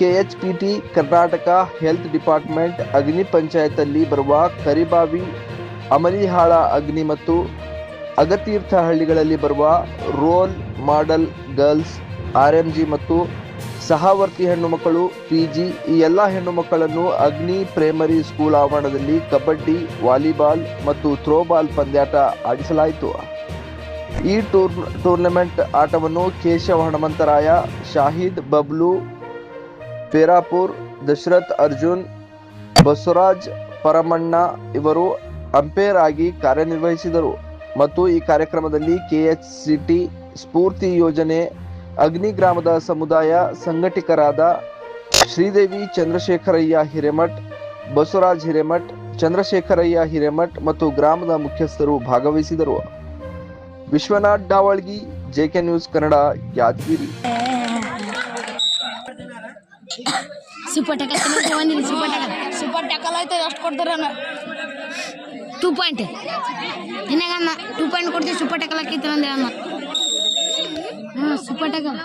ಕೆಎಚ್ಪಿಟಿ Karnataka health department ಅಗ್ನಿ ಪಂಚಾಯತ್ ಅಲ್ಲಿ ಬರುವ ಕರಿಬಾವಿ, ಅಮಲಿಹಾಳ ಅಗ್ನಿ ಮತ್ತು ಅಗತೀರ್ಥ ಹಳ್ಳಿಗಳಲ್ಲಿ ಬರುವ ರೋಲ್ ಮಾಡೆಲ್ ಗರ್ಲ್ಸ್, ಆರ್ಎಂಜಿ ಮತ್ತು ಸಹವರ್ತಿ ಹೆಣ್ಣು ಮಕ್ಕಳು, ಪಿಜಿ ಈ ಎಲ್ಲ ಹೆಣ್ಣು ಮಕ್ಕಳನ್ನು ಅಗ್ನಿ ಪ್ರೈಮರಿ ಸ್ಕೂಲ್ ಆವರಣದಲ್ಲಿ ಕಬಡ್ಡಿ, ವಾಲಿಬಾಲ್ ಮತ್ತು ಥ್ರೋಬಾಲ್ ಪಂದ್ಯಾಟ ಆಡಿಸಲಾಯಿತು. ಈ ಟೂರ್ನಮೆಂಟ್ ಆಟವನ್ನು ಕೇಶವ ಹನುಮಂತರಾಯ, ಶಾಹಿದ್ ಬಬ್ಲು ಪೇರಾಪುರ್, ದಶರಥ್ ಅರ್ಜುನ್, ಬಸವರಾಜ್ ಪರಮಣ್ಣ ಇವರು ಅಂಪೈರ್ ಆಗಿ ಕಾರ್ಯನಿರ್ವಹಿಸಿದರು. ಮತ್ತು ಈ ಕಾರ್ಯಕ್ರಮದಲ್ಲಿ ಕೆಎಚ್ಸಿಟಿ ಸ್ಫೂರ್ತಿ ಯೋಜನೆ ಅಗ್ನಿ ಗ್ರಾಮದ ಸಮುದಾಯ ಸಂಘಟಕರಾದ ಶ್ರೀದೇವಿ ಚಂದ್ರಶೇಖರಯ್ಯ ಹಿರೇಮಠ್, ಬಸವರಾಜ್ ಹಿರೇಮಠ್, ಚಂದ್ರಶೇಖರಯ್ಯ ಹಿರೇಮಠ್ ಮತ್ತು ಗ್ರಾಮದ ಮುಖ್ಯಸ್ಥರು ಭಾಗವಹಿಸಿದರು. Vishwanath Davalgi, JK news Kannada, Yadgir. Super tackle ಆಯ್ತು. ಎಷ್ಟು ಕೊಡ್ತಾರೆ? 2 ಪಾಯಿಂಟ್ ಇನ್ನಾಗ 2 ಪಾಯಿಂಟ್ ಕೊಡ್ತೀವಿ. ಸೂಪರ್ ಟ್ಯಾಕಲ್ ಹಾಕೈತಿ ಅಂದೆ ಅಮ್ಮ. ಸೂಪರ್ ಟ್ಯಾಕಲ್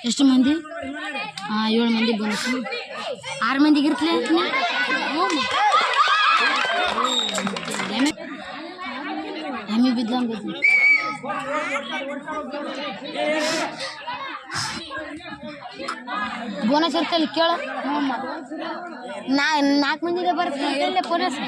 ಎಷ್ಟು ಮಂದಿ? 7 ಮಂದಿ ಬೋನಸ್. 6 ಮಂದಿಗೆ ಇರ್ತಲೇ ಎಮ್ಮಿ ಬಿದ್ದ ಬೋನಸ್ ಇರ್ತಲ್ಲ ಕೇಳ. 4 ಮಂದಿಗೆ ಬರ್ತದೆ ಬೋನಸ್.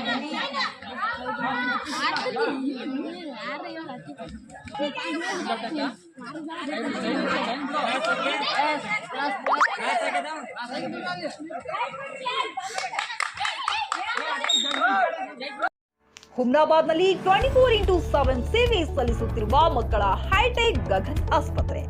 ಹುಮ್ನಾಬಾದ್ನಲ್ಲಿ 24x7 ಸೇವೆ ಸಲ್ಲಿಸುತ್ತಿರುವ ಮಕ್ಕಳ ಹೈಟೆಕ್ ಗಗನ್ ಆಸ್ಪತ್ರೆ.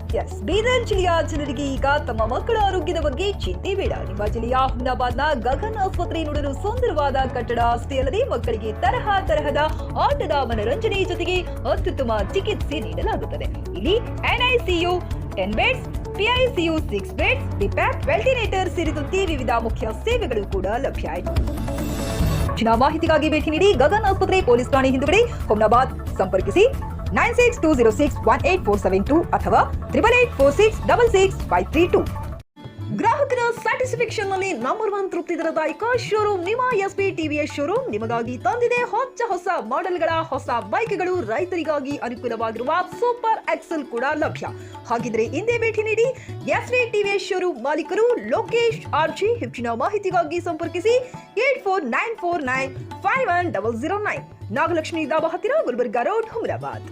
ಬೀದರ್ ಜಿಲ್ಲೆಯ ಜನರಿಗೆ ಈಗ ತಮ್ಮ ಮಕ್ಕಳ ಆರೋಗ್ಯದ ಬಗ್ಗೆ ಚಿಂತೆ ಬೇಡ. ನಿಮ್ಮ ಜಿಲ್ಲೆಯ ಹುಮ್ನಾಬಾದ್ನ ಗಗನ್ ಆಸ್ಪತ್ರೆ ನೋಡಲು ಸುಂದರವಾದ ಕಟ್ಟಡ ಅಷ್ಟೇ ಅಲ್ಲದೆ ಮಕ್ಕಳಿಗೆ ತರಹದ ಆಟದ ಮನರಂಜನೆ ಜೊತೆಗೆ ಅತ್ಯುತ್ತಮ ಚಿಕಿತ್ಸೆ ನೀಡಲಾಗುತ್ತದೆ. ಇಲ್ಲಿ NICU 10 ಬೆಡ್ಸ್, PICU 6 ಬೆಡ್ಸ್, ಡಿಪ್ಯಾಪ್, ವೆಂಟಿಲೇಟರ್ ಸೇರಿದಂತೆ ವಿವಿಧ ಮುಖ್ಯ ಸೇವೆಗಳು ಕೂಡ ಲಭ್ಯ ಇದೆ. ಹೆಚ್ಚಿನ ಮಾಹಿತಿಗಾಗಿ ಭೇಟಿ ನೀಡಿ ಗಗನ್ ಆಸ್ಪತ್ರೆ, ಪೊಲೀಸ್ ಠಾಣೆ ಹಿಂದುಗಡೆ, ಹುಮ್ನಾಬಾದ್. ಸಂಪರ್ಕಿಸಿ 9620618472 ಅಥವಾ 8884666532. ಗ್ರಾಹಕರ ಸ್ಯಾಟಿಸ್ಫ್ಯಾಕ್ಷನ್ ನಲ್ಲಿ ನಂಬರ್ 1 ತೃಪ್ತಿದಾಯಕ ಶೋರೂಮ್ ನಿಮ್ಮ SP TVS ಶೋರೂಮ್ ನಿಮಗಾಗಿ ತಂದಿದೆ ಹೊಸ ಮಾಡೆಲ್ಗಳ ಹೊಸ ಬೈಕ್ಗಳು. ರೈತರಿಗಾಗಿ ಅನುಕೂಲವಾಗಿರುವ ಸೂಪರ್ ಎಕ್ಸೆಲ್ ಕೂಡ ಲಭ್ಯ. ಹಾಗಿದ್ರೆ ಹಿಂದೆ ಭೇಟಿ ನೀಡಿ SP TVS ಶೋರೂಮ್ ಮಾಲೀಕರು ಲೋಕೇಶ್ RG. ಹೆಚ್ಚಿನ ಮಾಹಿತಿಗಾಗಿ ಸಂಪರ್ಕಿಸಿ 8494951009. ನಾಗಲಕ್ಷ್ಮಿ ದಾಬಾ ಹತ್ತಿರ, ಗುಲ್ಬರ್ಗಾ ರೋಡ್, ಹುಮ್ನಾಬಾದ್.